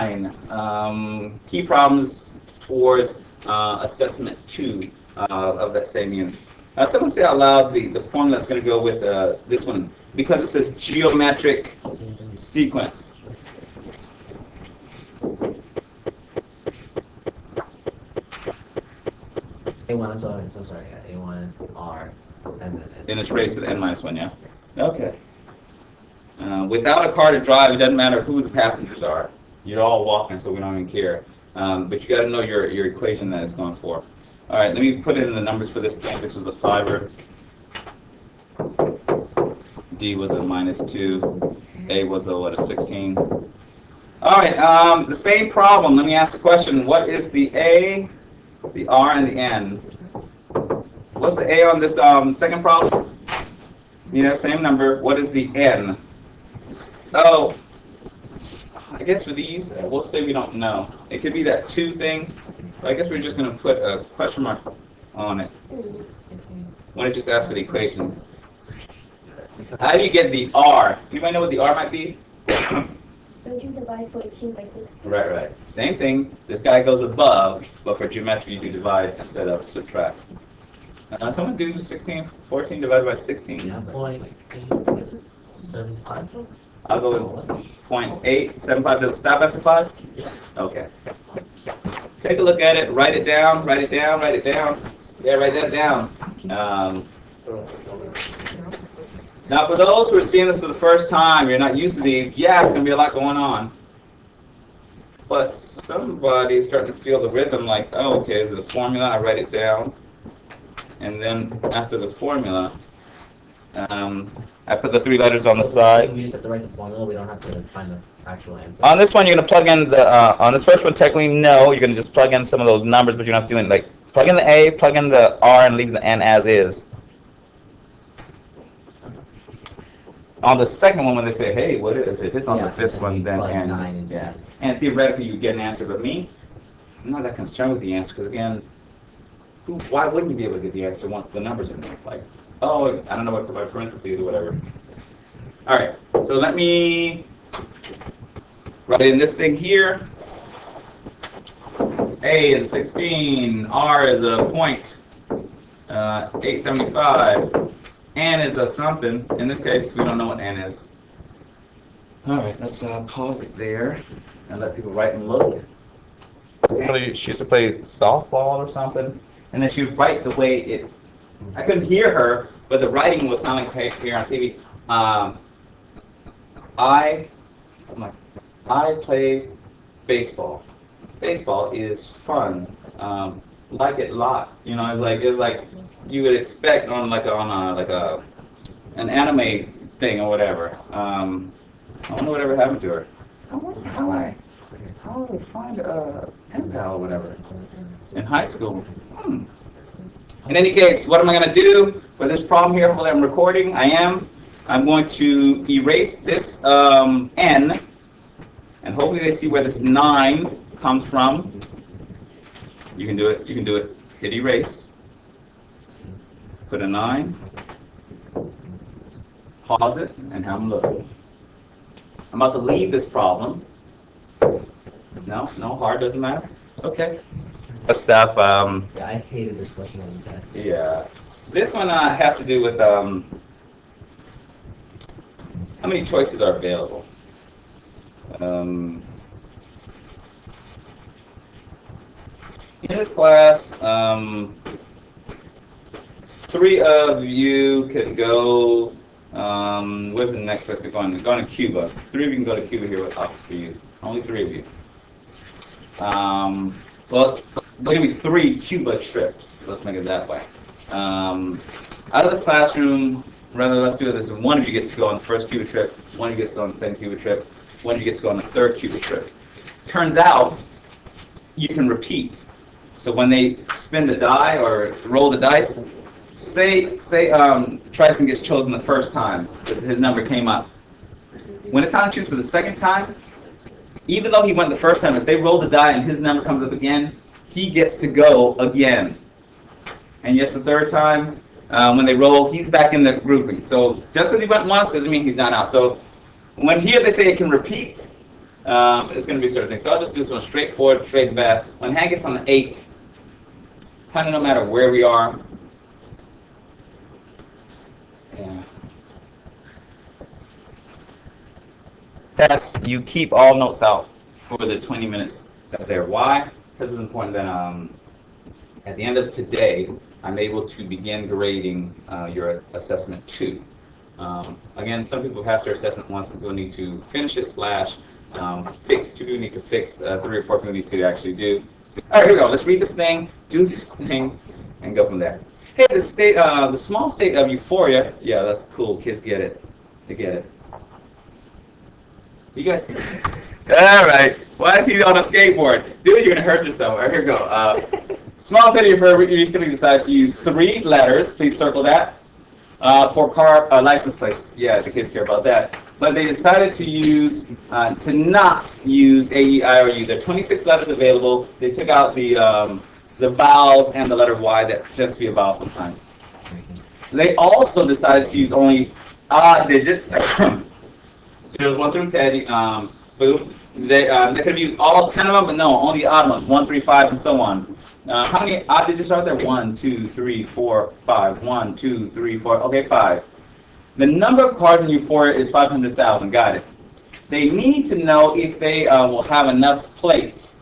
9. Key problems towards assessment 2 of that same unit. Someone say out loud the formula that's going to go with this one, because it says geometric sequence. A1, I'm so sorry. A1, R, and then it's raised to the n minus 1, yeah? Yes. Okay. Without a car to drive, it doesn't matter who the passengers are. You're all walking, so we don't even care. But you got to know your equation that it's going for. All right, let me put in the numbers for this thing. This was a 5er. D was a -2. A was a 16. All right, the same problem. Let me ask the question. What is the A, the R, and the N? What's the A on this second problem? Yeah, same number. What is the N? Oh, I guess for these, we'll say we don't know. It could be that 2 thing. But I guess we're just going to put a question mark on it. When it just asks for the equation. How do you get the R? Anybody know what the R might be? Don't you divide 14 by 16? Right. Same thing. This guy goes above, but for geometry you do divide instead of subtract. Someone do 14 divided by 16. Yeah, but 75. I'll go with 0.875. Does it stop after 5? Yeah. Okay. Take a look at it. Write it down. Write it down. Write it down. Yeah, write that down. Now, for those who are seeing this for the first time, you're not used to these. Yeah, it's going to be a lot going on. But somebody's starting to feel the rhythm. Like, oh, okay, is it a formula? I write it down. And then after the formula, I put the 3 letters on the side. We just have to write the formula. We don't have to find the actual answer. On this one, you're going to plug in the, on this first one, technically, no. You're going to just plug in some of those numbers, but you're not doing, like, plug in the A, plug in the R, and leave the N as is. On the second one, when they say, hey, what if it's on the 5th one, then N. Yeah. And theoretically, you get an answer, but me, I'm not that concerned with the answer, because, again, why wouldn't you be able to get the answer once the numbers are in there? Like, oh, I don't know what to put by parentheses or whatever. All right, so let me write in this thing here. A is 16, R is a point, 875, N is a something. In this case, we don't know what N is. All right, let's pause it there and let people write and look. She used to play softball or something, and then she would write the way it. I couldn't hear her, but the writing was sounding here on TV. I play baseball. Baseball is fun. Like it a lot. You know, it's like you would expect on an anime thing or whatever. I don't know whatever happened to her. I wonder how I find a pen pal or whatever in high school. In any case, what am I going to do for this problem here while I'm recording? I'm going to erase this N, and hopefully they see where this 9 comes from. You can do it. You can do it. Hit erase. Put a 9. Pause it, and have them look. I'm about to leave this problem. No hard, doesn't matter. Okay. Stuff. Yeah, I hated this question on the test. Yeah. This one has to do with how many choices are available. In this class, 3 of you can go. Where's the next place they're going? They're going to Cuba. 3 of you can go to Cuba here with option for you. Only 3 of you. Well, there can be 3 Cuba trips. Let's make it that way. Out of this classroom, let's do this. 1 of you gets to go on the first Cuba trip. 1 of you gets to go on the second Cuba trip. 1 of you gets to go on the 3rd Cuba trip. Turns out, you can repeat. So when they spin the die or roll the dice, say Tryson gets chosen the first time, his number came up. When it's time to choose for the second time, even though he went the first time, if they roll the die and his number comes up again, he gets to go again. And yes, the 3rd time, when they roll, he's back in the grouping. So just because he went once doesn't mean he's not out. So when here they say it can repeat, it's going to be certain things. So I'll just do this one straightforward, straight fast. When hand gets on the 8, kind of no matter where we are. Yeah. That's, you keep all notes out for the 20 minutes that are there. Why? Because it's important that at the end of today, I'm able to begin grading your assessment 2. Again, some people pass their assessment once, some people need to finish it / fix. 2 people need to fix, 3 or 4 people need to actually do. All right, here we go. Let's read this thing, do this thing, and go from there. Hey, the small state of euphoria. Yeah, that's cool. Kids get it. They get it. You guys can. All right. Why is he on a skateboard? Dude, you're going to hurt yourself. All right, here we go. Small state of euphoria recently decided to use 3 letters. Please circle that. For car license plates. Yeah, the kids care about that. But they decided to use, to not use A, E, I, or U. There are 26 letters available. They took out the vowels and the letter Y that tends to be a vowel sometimes. They also decided to use only odd digits. Zeros 1 through 10. Boom. They could have used all 10 of them, but no, only odd ones. 1, 3, 5, and so on. How many odd digits are there? 1, 2, 3, 4, 5. 1, 2, 3, 4. Okay, 5. The number of cars in Euphoria is 500,000. Got it. They need to know if they will have enough plates.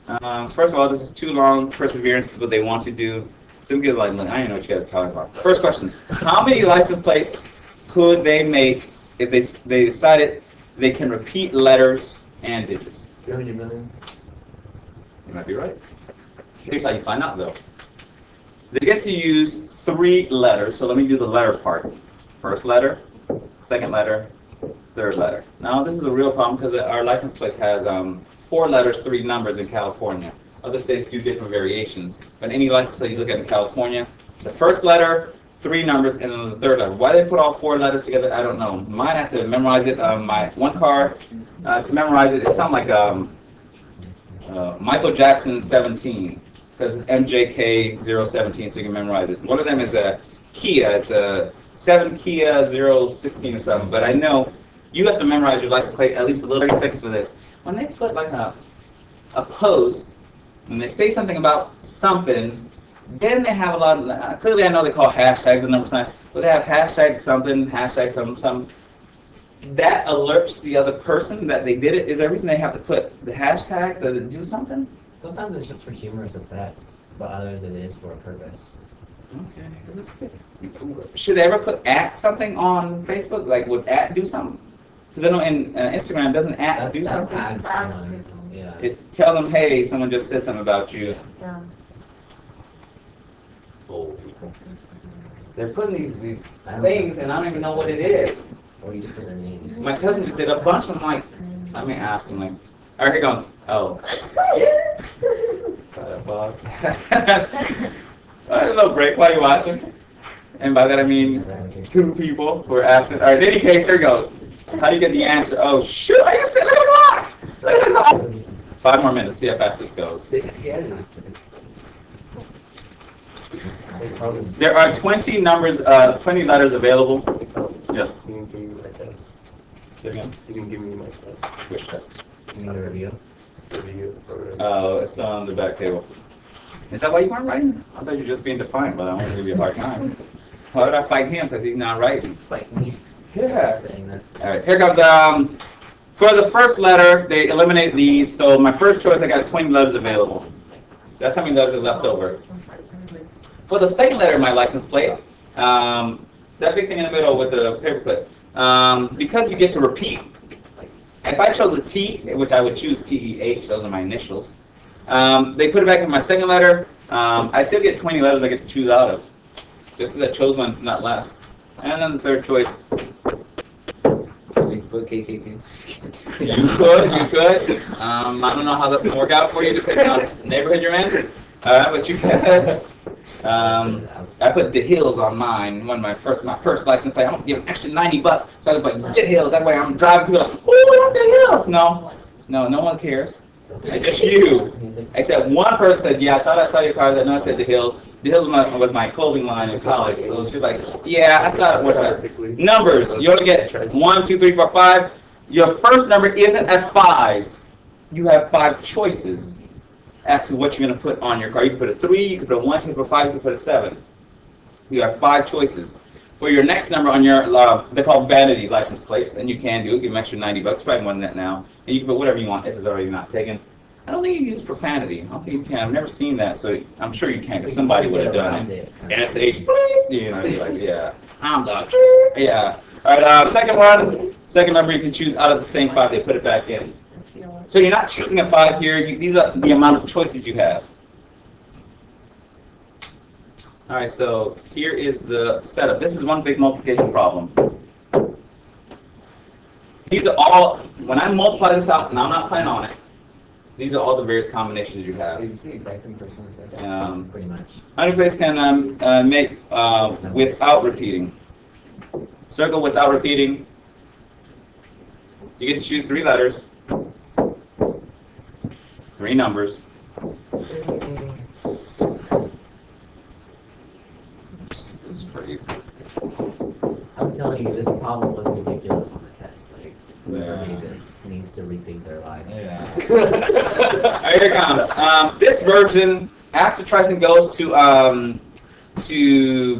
First of all, this is too long. Perseverance is what they want to do. Some kids are like, look, I don't know what you guys are talking about. First question: how many license plates could they make if they decided they can repeat letters and digits? 300 million. You might be right. Here's how you find out, though. They get to use 3 letters, so let me do the letter part. First letter, second letter, third letter. Now, this is a real problem because our license plate has 4 letters, 3 numbers in California. Other states do different variations. But any license plate you look at in California, the first letter, 3 numbers, and then the third letter. Why they put all 4 letters together, I don't know. Mine have to memorize it. My one car, to memorize it, it sounds like Michael Jackson 17. Because it's MJK 017, so you can memorize it. One of them is a Kia. It's a 7 Kia 016 or something. But I know you have to memorize your license plate at least a little 30 seconds for this. When they put like a post, when they say something about something, then they have a lot of, clearly I know they call hashtags the number sign, but they have hashtag something, something. That alerts the other person that they did it. Is there a reason they have to put the hashtags that do something? Sometimes it's just for humorous effects, but others it is for a purpose. Okay. Should they ever put at something on Facebook? Like, would at do something? Because I know in Instagram, doesn't at do something? Tags someone, yeah. It tells them, hey, someone just said something about you. Yeah. They're putting these things, and I don't even know what it is. Or you just put their name. My cousin just did a bunch of them, like, I mean, ask him, like, all right, here goes. Oh. Pause. All right, a little break while you're watching. And by that I mean 2 people who are absent. All right, in any case, here goes. How do you get the answer? Oh, shoot, I just said, look at the clock. Look at the clock. 5 more minutes, see how fast this goes. There are 20 numbers, 20 letters available. Yes. You didn't give me my test. Say again. You didn't give me my test. Which test? You need a review? Oh, it's on the back table. Is that why you weren't writing? I thought you were just being defiant, but I want to give you a hard time. Why would I fight him? Because he's not writing. Fight me. Yeah. Saying that. All right, here comes, for the first letter, they eliminated these, so my first choice, I got 20 letters available. That's how many letters are left over. For the second letter of my license plate, that big thing in the middle with the paperclip, because you get to repeat, if I chose a T, which I would choose TEH, those are my initials, they put it back in my second letter. I still get 20 letters I get to choose out of, just because I chose one, it's not less. And then the third choice. You could. I don't know how that's going to work out for you, depending on the neighborhood you're in. But you could. I put the Hills on mine. One of my first license plate. I'm gonna give an extra $90, so I was like, the Hills. That way I'm driving people like, oh, the Hills. No one cares. It's just you. Except one person said, yeah, I thought I saw your car. That no, I said the Hills. The Hills was my clothing line in college. So she was like, yeah, I saw it. What's that? Numbers. You only get 1, 2, 3, 4, 5. your first number isn't at 5. You have 5 choices as to what you're going to put on your card. You can put a 3, you can put a 1, you can put a 5, you can put a 7. You have 5 choices. For your next number on your, they're called vanity license plates, and you can do it. Give them extra $90. Probably more than that now. And you can put whatever you want if it's already not taken. I don't think you can use profanity. I don't think you can. I've never seen that, so I'm sure you can, because somebody would have done it. SH, you know, you're like, yeah, I'm the, yeah. All right, second one. Second number you can choose out of the same 5. They put it back in. So you're not choosing a 5 here. These are the amount of choices you have. All right, so here is the setup. This is one big multiplication problem. These are all, when I multiply this out, and I'm not planning on it, these are all the various combinations you have. Pretty much. How many places can make without repeating? Circle without repeating. You get to choose 3 letters, 3 numbers. This is pretty easy. I'm telling you, this problem was ridiculous on the test. Like, whoever Yeah. made this needs to rethink their life. Yeah. All right, here it comes. This version, after Tryson goes to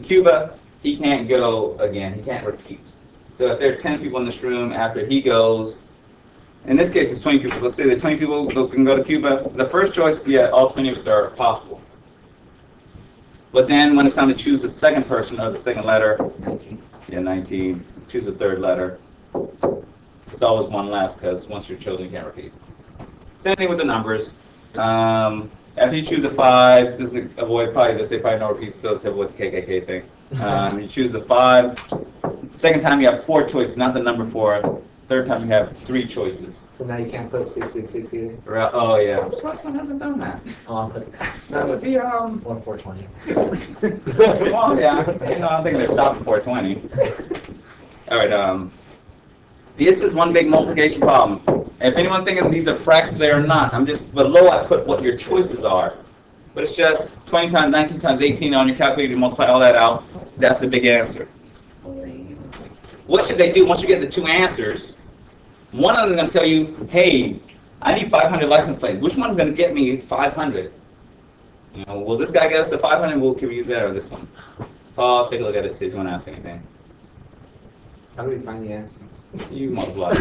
Cuba, he can't go again. He can't repeat. So if there are 10 people in this room after he goes, in this case it's 20 people. Let's say that 20 people can go to Cuba. The first choice, yeah, all 20 of us are possible. But then when it's time to choose the second person or the second letter, 19. yeah, 19, choose the third letter. It's always one less, because once you're chosen, you can't repeat. Same thing with the numbers. After you choose the 5, this is avoid probably this. They probably know repeats, so to avoid the KKK thing. You choose the 5. Second time you have 4 choices, not the number 4. Third time you have 3 choices. So now you can't put 666 either. Oh yeah. I'm surprised one hasn't done that. Oh, I'm putting That would be or 420. well, yeah. You know, I think they're stopping 420. All right. This is one big multiplication problem. If anyone thinking these are fractions, they are not. I'm just below. I put what your choices are, but it's just 20 times 19 times 18 on your calculator. You multiply all that out. That's the big answer. What should they do once you get the 2 answers? One of them is going to tell you, "Hey, I need 500 license plates. Which one's going to get me 500? You know, will this guy get us a 500? Can we use that or this one?" Pause. Take a look at it. See if you want to ask anything. How do we find the answer? You multiply.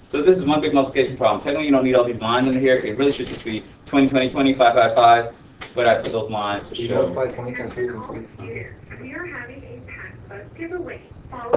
So this is one big multiplication problem. Technically, you don't need all these lines in here. It really should just be 20, 20, 20, 5, 5, 5. But I put those lines to You show. multiply 20 times 3 times 3. We are having a tax bus giveaway. Follow